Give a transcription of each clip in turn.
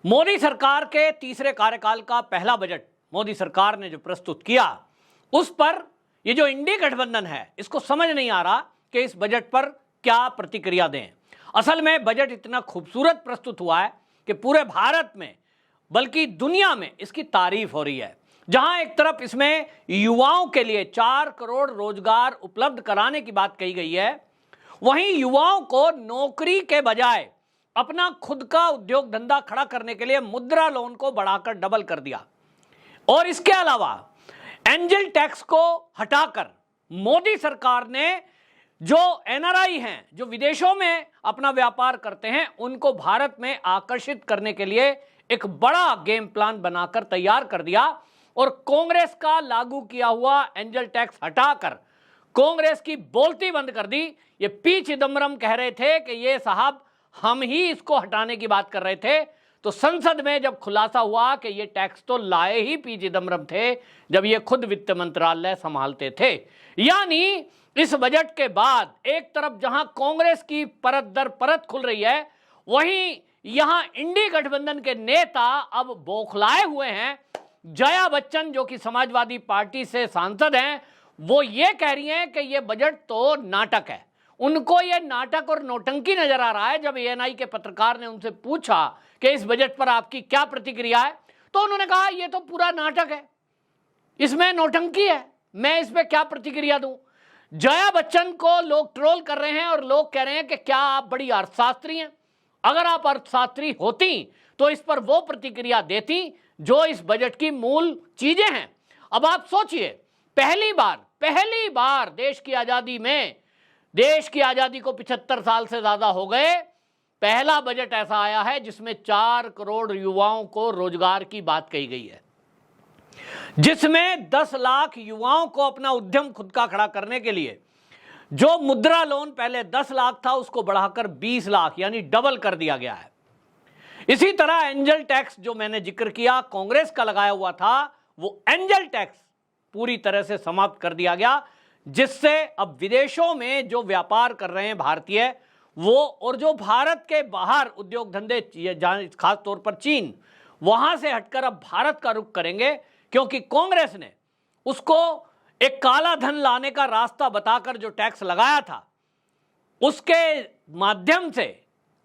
मोदी सरकार के तीसरे कार्यकाल का पहला बजट मोदी सरकार ने जो प्रस्तुत किया, उस पर ये जो इंडी गठबंधन है इसको समझ नहीं आ रहा कि इस बजट पर क्या प्रतिक्रिया दें। असल में बजट इतना खूबसूरत प्रस्तुत हुआ है कि पूरे भारत में बल्कि दुनिया में इसकी तारीफ हो रही है। जहां एक तरफ इसमें युवाओं के लिए 4 करोड़ रोजगार उपलब्ध कराने की बात कही गई है, वहीं युवाओं को नौकरी के बजाय अपना खुद का उद्योग धंधा खड़ा करने के लिए मुद्रा लोन को बढ़ाकर डबल कर दिया। और इसके अलावा एंजल टैक्स को हटाकर मोदी सरकार ने जो एनआरआई हैं, जो विदेशों में अपना व्यापार करते हैं, उनको भारत में आकर्षित करने के लिए एक बड़ा गेम प्लान बनाकर तैयार कर दिया। और कांग्रेस का लागू किया हुआ एंजल टैक्स हटाकर कांग्रेस की बोलती बंद कर दी। ये पी चिदम्बरम कह रहे थे कि ये साहब हम ही इसको हटाने की बात कर रहे थे, तो संसद में जब खुलासा हुआ कि ये टैक्स तो लाए ही पी चिदम्बरम थे जब ये खुद वित्त मंत्रालय संभालते थे। यानी इस बजट के बाद एक तरफ जहां कांग्रेस की परत दर परत खुल रही है, वहीं यहां इंडी गठबंधन के नेता अब बौखलाए हुए हैं। जया बच्चन जो कि समाजवादी पार्टी से सांसद हैं, वो ये कह रही हैं कि ये बजट तो नाटक है। उनको ये नाटक और नौटंकी नजर आ रहा है। जब एएनआई के पत्रकार ने उनसे पूछा कि इस बजट पर आपकी क्या प्रतिक्रिया है, तो उन्होंने कहा ये तो पूरा नाटक है, इसमें नौटंकी है, मैं इस पे क्या प्रतिक्रिया दूं। जया बच्चन को लोग ट्रोल कर रहे हैं और लोग कह रहे हैं कि क्या आप बड़ी अर्थशास्त्री हैं, अगर आप अर्थशास्त्री होती तो इस पर वो प्रतिक्रिया देती जो इस बजट की मूल चीजें हैं। अब आप सोचिए, पहली बार देश की आजादी में, देश की आजादी को 75 साल से ज्यादा हो गए, पहला बजट ऐसा आया है जिसमें 4 करोड़ युवाओं को रोजगार की बात कही गई है, जिसमें 10 लाख युवाओं को अपना उद्यम खुद का खड़ा करने के लिए जो मुद्रा लोन पहले 10 लाख था उसको बढ़ाकर 20 लाख यानी डबल कर दिया गया है। इसी तरह एंजल टैक्स जो मैंने जिक्र किया कांग्रेस का लगाया हुआ था, वो एंजल टैक्स पूरी तरह से समाप्त कर दिया गया, जिससे अब विदेशों में जो व्यापार कर रहे हैं भारतीय, वो और जो भारत के बाहर उद्योग धंधे, खास तौर पर चीन, वहां से हटकर अब भारत का रुख करेंगे, क्योंकि कांग्रेस ने उसको एक काला धन लाने का रास्ता बताकर जो टैक्स लगाया था, उसके माध्यम से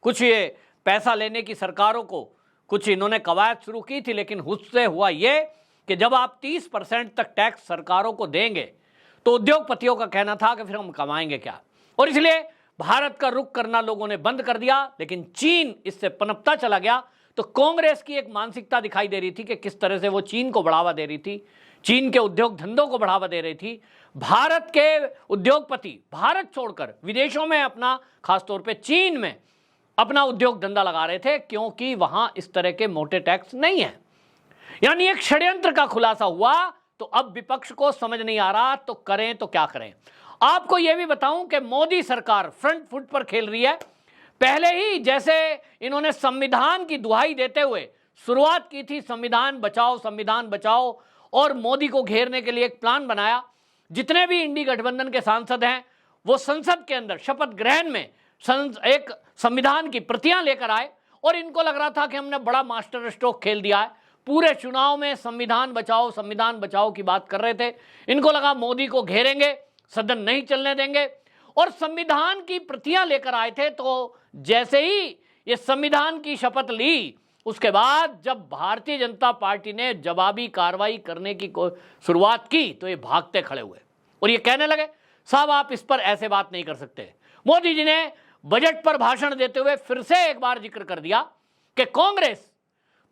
कुछ ये पैसा लेने की सरकारों को कुछ इन्होंने कवायद शुरू की थी। लेकिन उससे हुआ ये कि जब आप 30% तक टैक्स सरकारों को देंगे तो उद्योगपतियों का कहना था कि फिर हम कमाएंगे क्या, और इसलिए भारत का रुख करना लोगों ने बंद कर दिया। लेकिन चीन इससे पनपता चला गया, तो कांग्रेस की एक मानसिकता दिखाई दे रही थी कि किस तरह से वो चीन को बढ़ावा दे रही थी, चीन के उद्योग धंधों को बढ़ावा दे रही थी। भारत के उद्योगपति भारत छोड़कर विदेशों में अपना, खासतौर पर चीन में अपना उद्योग धंधा लगा रहे थे, क्योंकि वहां इस तरह के मोटे टैक्स नहीं है। यानी एक षड्यंत्र का खुलासा हुआ। तो अब विपक्ष को समझ नहीं आ रहा तो करें तो क्या करें। आपको यह भी बताऊं कि मोदी सरकार फ्रंट फुट पर खेल रही है। पहले ही जैसे इन्होंने संविधान की दुहाई देते हुए शुरुआत की थी, संविधान बचाओ, और मोदी को घेरने के लिए एक प्लान बनाया। जितने भी इंडी गठबंधन के सांसद हैं वो संसद के अंदर शपथ ग्रहण में एक संविधान की प्रतियां लेकर आए, और इनको लग रहा था कि हमने बड़ा मास्टर स्ट्रोक खेल दिया है। पूरे चुनाव में संविधान बचाओ की बात कर रहे थे। इनको लगा मोदी को घेरेंगे, सदन नहीं चलने देंगे, और संविधान की प्रतियां लेकर आए थे। तो जैसे ही ये संविधान की शपथ ली, उसके बाद जब भारतीय जनता पार्टी ने जवाबी कार्रवाई करने की शुरुआत की, तो ये भागते खड़े हुए और ये कहने लगे, साहब आप इस पर ऐसे बात नहीं कर सकते। मोदी जी ने बजट पर भाषण देते हुए फिर से एक बार जिक्र कर दिया कि कांग्रेस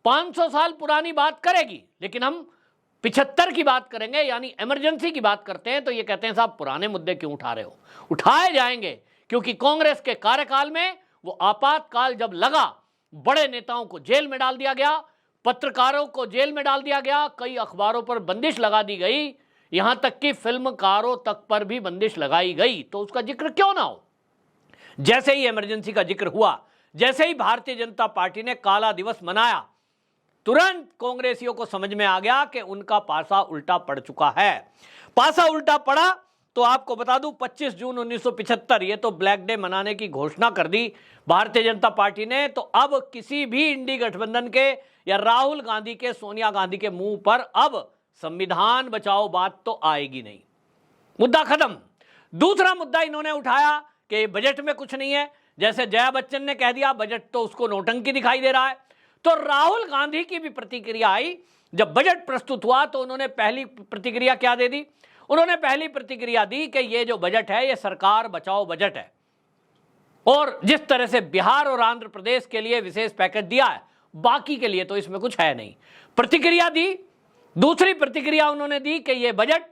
500 साल पुरानी बात करेगी, लेकिन हम 75 की बात करेंगे, यानी इमरजेंसी की बात करते हैं। तो ये कहते हैं साहब पुराने मुद्दे क्यों उठा रहे हो, उठाए जाएंगे, क्योंकि कांग्रेस के कार्यकाल में वो आपातकाल जब लगा, बड़े नेताओं को जेल में डाल दिया गया, पत्रकारों को जेल में डाल दिया गया, कई अखबारों पर बंदिश लगा दी गई, यहां तक कि फिल्मकारों तक पर भी बंदिश लगाई गई। तो उसका जिक्र क्यों ना हो। जैसे ही इमरजेंसी का जिक्र हुआ, जैसे ही भारतीय जनता पार्टी ने काला दिवस मनाया, तुरंत कांग्रेसियों को समझ में आ गया कि उनका पासा उल्टा पड़ चुका है। पासा उल्टा पड़ा तो आपको बता दूं 25 जून 1975 ये तो ब्लैक डे मनाने की घोषणा कर दी भारतीय जनता पार्टी ने। तो अब किसी भी इंडी गठबंधन के या राहुल गांधी के, सोनिया गांधी के मुंह पर अब संविधान बचाओ बात तो आएगी नहीं। मुद्दा खत्म। दूसरा मुद्दा इन्होंने उठाया कि बजट में कुछ नहीं है। जैसे जया बच्चन ने कह दिया बजट तो उसको नौटंकी दिखाई दे रहा है, तो राहुल गांधी की भी प्रतिक्रिया आई। जब बजट प्रस्तुत हुआ तो उन्होंने पहली प्रतिक्रिया क्या दे दी? उन्होंने पहली प्रतिक्रिया दी कि ये जो बजट है ये सरकार बचाओ बजट है, और जिस तरह से बिहार और आंध्र प्रदेश के लिए विशेष पैकेज दिया है, बाकी के लिए तो इसमें कुछ है नहीं, प्रतिक्रिया दी। दूसरी प्रतिक्रिया उन्होंने दी कि ये बजट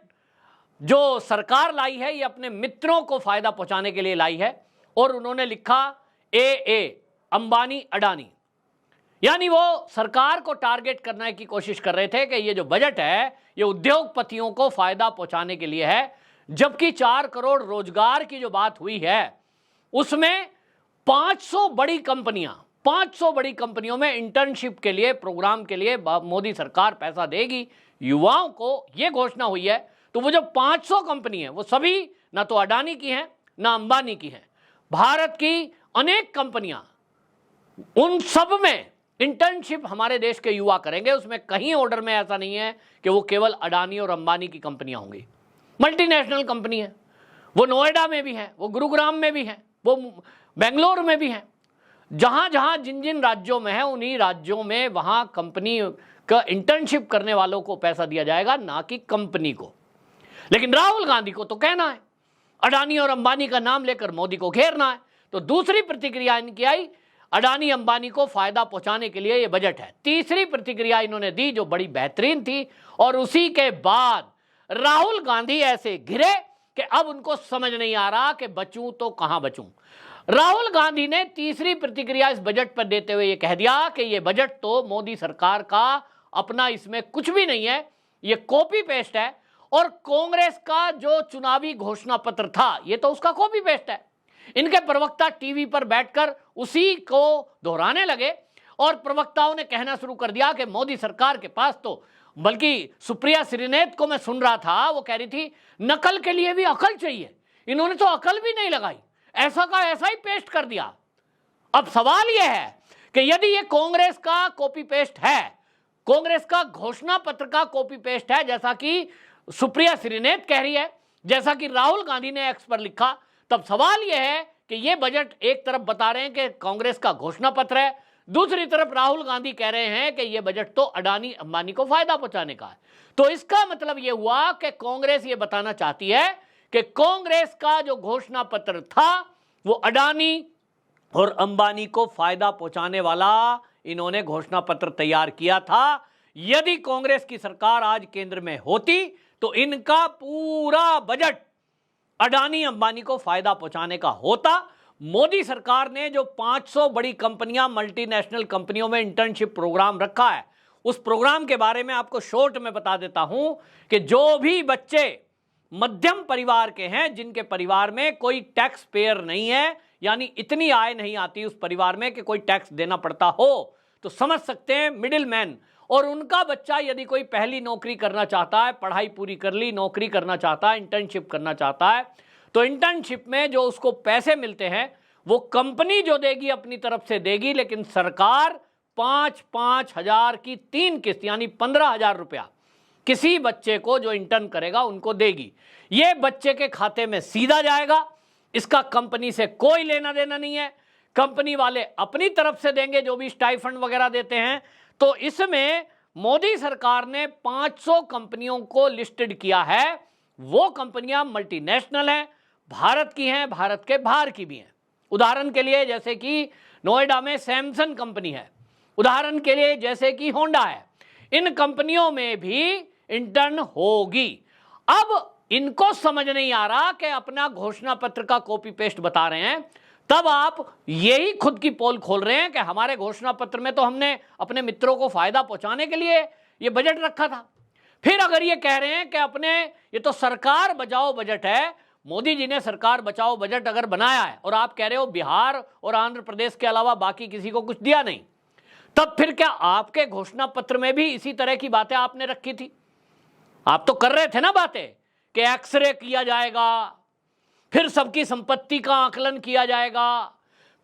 जो सरकार लाई है ये अपने मित्रों को फायदा पहुंचाने के लिए लाई है, और उन्होंने लिखा ए अंबानी अडानी, यानी वो सरकार को टारगेट करने की कोशिश कर रहे थे कि ये जो बजट है ये उद्योगपतियों को फायदा पहुंचाने के लिए है। जबकि 4 करोड़ रोजगार की जो बात हुई है उसमें 500 बड़ी कंपनियों में इंटर्नशिप के लिए, प्रोग्राम के लिए मोदी सरकार पैसा देगी युवाओं को, यह घोषणा हुई है। तो वो जो 500 कंपनी है वो सभी ना तो अडानी की हैं ना अंबानी की हैं, भारत की अनेक कंपनियां, उन सब में इंटर्नशिप हमारे देश के युवा करेंगे। उसमें कहीं ऑर्डर में ऐसा नहीं है कि वो केवल अडानी और अंबानी की कंपनियां होंगी। मल्टीनेशनल कंपनी है, वो नोएडा में भी है, वो गुरुग्राम में भी है, वो बेंगलोर में भी है। जहां जहां जिन जिन राज्यों में है उन्हीं राज्यों में वहां कंपनी का इंटर्नशिप करने वालों को पैसा दिया जाएगा, ना कि कंपनी को। लेकिन राहुल गांधी को तो कहना है, अडानी और अंबानी का नाम लेकर मोदी को घेरना है। तो दूसरी प्रतिक्रिया इनकी आई, अडानी अंबानी को फायदा पहुंचाने के लिए यह बजट है। तीसरी प्रतिक्रिया इन्होंने दी जो बड़ी बेहतरीन थी, और उसी के बाद राहुल गांधी ऐसे घिरे कि अब उनको समझ नहीं आ रहा कि बचूं तो कहां बचूं। राहुल गांधी ने तीसरी प्रतिक्रिया इस बजट पर देते हुए यह कह दिया कि यह बजट तो मोदी सरकार का अपना, इसमें कुछ भी नहीं है, यह कॉपी पेस्ट है, और कांग्रेस का जो चुनावी घोषणा पत्र था ये तो उसका कॉपी पेस्ट है। इनके प्रवक्ता टीवी पर बैठकर उसी को दोहराने लगे, और प्रवक्ताओं ने कहना शुरू कर दिया कि मोदी सरकार के पास तो, बल्कि सुप्रिया श्रीनेत को मैं सुन रहा था, वो कह रही थी नकल के लिए भी अकल चाहिए, इन्होंने तो अकल भी नहीं लगाई, ऐसा का ऐसा ही पेस्ट कर दिया। अब सवाल यह है कि यदि ये कांग्रेस का कॉपी पेस्ट है, कांग्रेस का घोषणा पत्र का कॉपी पेस्ट है, जैसा कि सुप्रिया श्रीनेत कह रही है, जैसा कि राहुल गांधी ने एक्स पर लिखा, तब सवाल यह है कि यह बजट एक तरफ बता रहे हैं कि कांग्रेस का घोषणा पत्र है, दूसरी तरफ राहुल गांधी कह रहे हैं कि यह बजट तो अडानी अंबानी को फायदा पहुंचाने का है। तो इसका मतलब यह हुआ कि कांग्रेस यह बताना चाहती है कि कांग्रेस का जो घोषणा पत्र था वो अडानी और अंबानी को फायदा पहुंचाने वाला इन्होंने घोषणा पत्र तैयार किया था। यदि कांग्रेस की सरकार आज केंद्र में होती तो इनका पूरा बजट अडानी अंबानी को फायदा पहुंचाने का होता। मोदी सरकार ने जो 500 बड़ी कंपनियां, मल्टीनेशनल कंपनियों में इंटर्नशिप प्रोग्राम रखा है, उस प्रोग्राम के बारे में आपको शॉर्ट में बता देता हूं कि जो भी बच्चे मध्यम परिवार के हैं, जिनके परिवार में कोई टैक्स पेयर नहीं है, यानी इतनी आय नहीं आती उस परिवार में कि कोई टैक्स देना पड़ता हो, तो समझ सकते हैं मिडिल मैन, और उनका बच्चा यदि कोई पहली नौकरी करना चाहता है, पढ़ाई पूरी कर ली, नौकरी करना चाहता है, इंटर्नशिप करना चाहता है, तो इंटर्नशिप में जो उसको पैसे मिलते हैं वो कंपनी जो देगी अपनी तरफ से देगी, लेकिन सरकार 5-5 हजार की 3 किस्त यानी 15,000 रुपया किसी बच्चे को जो इंटर्न करेगा उनको देगी। ये बच्चे के खाते में सीधा जाएगा, इसका कंपनी से कोई लेना देना नहीं है, कंपनी वाले अपनी तरफ से देंगे जो भी स्टाइफंड वगैरह देते हैं। तो इसमें मोदी सरकार ने 500 कंपनियों को लिस्टेड किया है, वो कंपनियां मल्टीनेशनल हैं, भारत की हैं, भारत के बाहर की भी हैं। उदाहरण के लिए जैसे कि नोएडा में सैमसंग कंपनी है, उदाहरण के लिए जैसे कि होंडा है, इन कंपनियों में भी इंटर्न होगी। अब इनको समझ नहीं आ रहा कि अपना घोषणा पत्र का कॉपी पेस्ट बता रहे हैं, तब आप यही खुद की पोल खोल रहे हैं कि हमारे घोषणा पत्र में तो हमने अपने मित्रों को फायदा पहुंचाने के लिए ये बजट रखा था। फिर अगर ये कह रहे हैं कि अपने ये तो सरकार बचाओ बजट है, मोदी जी ने सरकार बचाओ बजट अगर बनाया है, और आप कह रहे हो बिहार और आंध्र प्रदेश के अलावा बाकी किसी को कुछ दिया नहीं, तब फिर क्या आपके घोषणा पत्र में भी इसी तरह की बातें आपने रखी थी? आप तो कर रहे थे ना बातें कि एक्सरे किया जाएगा, फिर सबकी संपत्ति का आकलन किया जाएगा,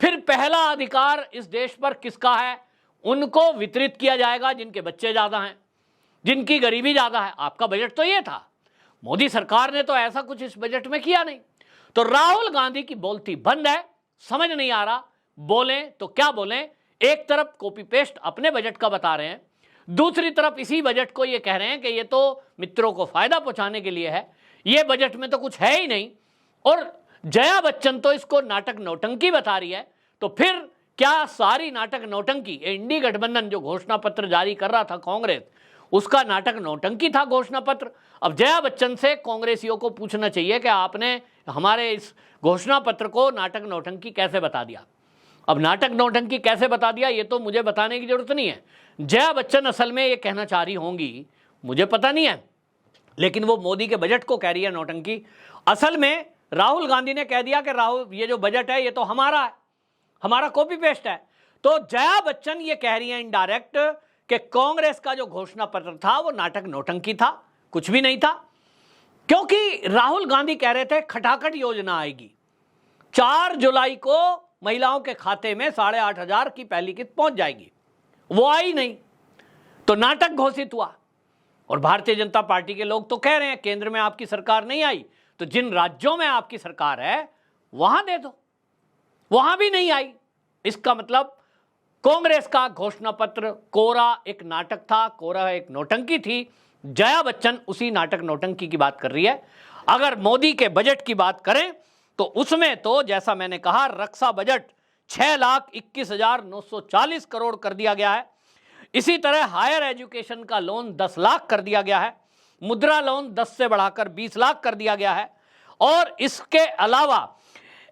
फिर पहला अधिकार इस देश पर किसका है उनको वितरित किया जाएगा जिनके बच्चे ज्यादा हैं, जिनकी गरीबी ज्यादा है। आपका बजट तो ये था। मोदी सरकार ने तो ऐसा कुछ इस बजट में किया नहीं। तो राहुल गांधी की बोलती बंद है, समझ नहीं आ रहा बोलें तो क्या बोलें। एक तरफ कॉपी पेस्ट अपने बजट का बता रहे हैं, दूसरी तरफ इसी बजट को ये कह रहे हैं कि ये तो मित्रों को फायदा पहुंचाने के लिए है, ये बजट में तो कुछ है ही नहीं। और जया बच्चन तो इसको नाटक नौटंकी बता रही है। तो फिर क्या सारी नाटक नौटंकी, इंडी गठबंधन जो घोषणा पत्र जारी कर रहा था कांग्रेस, उसका नाटक नौटंकी था घोषणा पत्र। अब जया बच्चन से कांग्रेसियों को पूछना चाहिए कि आपने हमारे इस घोषणा पत्र को नाटक नौटंकी कैसे बता दिया। अब नाटक नौटंकी कैसे बता दिया ये तो मुझे बताने की जरूरत नहीं है। जया बच्चन असल में ये कहना चाह रही होंगी, मुझे पता नहीं है, लेकिन वो मोदी के बजट को कह रही है नौटंकी। असल में राहुल गांधी ने कह दिया कि राहुल ये जो बजट है ये तो हमारा है, हमारा कॉपी पेस्ट है। तो जया बच्चन ये कह रही है इनडायरेक्ट कि कांग्रेस का जो घोषणा पत्र था वो नाटक नौटंकी था, कुछ भी नहीं था। क्योंकि राहुल गांधी कह रहे थे खटाखट योजना आएगी, 4 जुलाई को महिलाओं के खाते में 8,500 की पहली किस्त पहुंच जाएगी, वो आई नहीं तो नाटक घोषित हुआ। और भारतीय जनता पार्टी के लोग तो कह रहे हैं केंद्र में आपकी सरकार नहीं आई तो जिन राज्यों में आपकी सरकार है वहां दे दो, वहां भी नहीं आई। इसका मतलब कांग्रेस का घोषणा पत्र कोरा एक नाटक था, कोरा एक नौटंकी थी। जया बच्चन उसी नाटक नौटंकी की बात कर रही है। अगर मोदी के बजट की बात करें तो उसमें तो जैसा मैंने कहा रक्षा बजट 6,21,940 करोड़ कर दिया गया है। इसी तरह हायर एजुकेशन का लोन 10 लाख कर दिया गया है, मुद्रा लोन 10 से बढ़ाकर 20 लाख कर दिया गया है। और इसके अलावा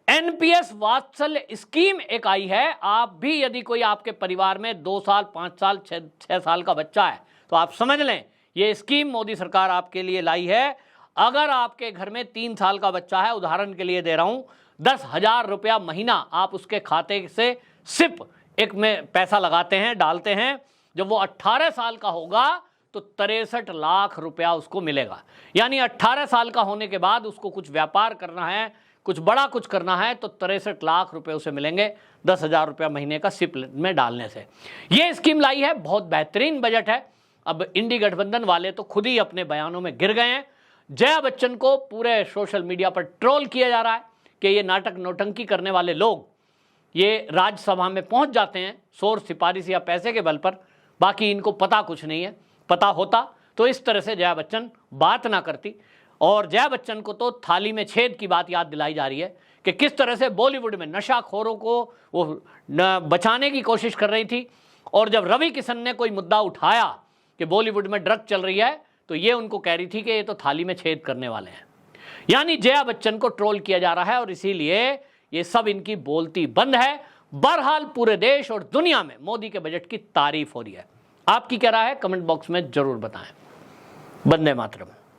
एनपीएस वात्सल्य स्कीम एक आई है। आप भी यदि कोई आपके परिवार में 2 साल 5 साल 6 साल का बच्चा है तो आप समझ लें ये स्कीम मोदी सरकार आपके लिए लाई है। अगर आपके घर में 3 साल का बच्चा है, उदाहरण के लिए दे रहा हूं, 10,000 रुपया महीना आप उसके खाते से सिर्फ एक में पैसा लगाते हैं, डालते हैं। जब वो 18 साल का होगा तो 63 लाख रुपया उसको मिलेगा। यानी 18 साल का होने के बाद उसको कुछ व्यापार करना है, कुछ बड़ा कुछ करना है तो 63 लाख रुपए उसे मिलेंगे 10,000 रुपया महीने का सिप में डालने से। ये स्कीम लाई है, बहुत बेहतरीन बजट है। अब इंडी गठबंधन वाले तो खुद ही अपने बयानों में गिर गए हैं। जया बच्चन को पूरे सोशल मीडिया पर ट्रोल किया जा रहा है कि ये नाटक नौटंकी करने वाले लोग ये राज्यसभा में पहुंच जाते हैं शोर सिफारिश या पैसे के बल पर, बाकी इनको पता कुछ नहीं है। पता होता तो इस तरह से जया बच्चन बात ना करती। और जया बच्चन को तो थाली में छेद की बात याद दिलाई जा रही है कि किस तरह से बॉलीवुड में नशाखोरों को वो बचाने की कोशिश कर रही थी। और जब रवि किशन ने कोई मुद्दा उठाया कि बॉलीवुड में ड्रग चल रही है तो ये उनको कह रही थी कि ये तो थाली में छेद करने वाले हैं। यानी जया बच्चन को ट्रोल किया जा रहा है और इसीलिए ये सब इनकी बोलती बंद है। बहरहाल पूरे देश और दुनिया में मोदी के बजट की तारीफ हो रही है। आपकी क्या राय है कमेंट बॉक्स में जरूर बताएं। वंदे मातरम।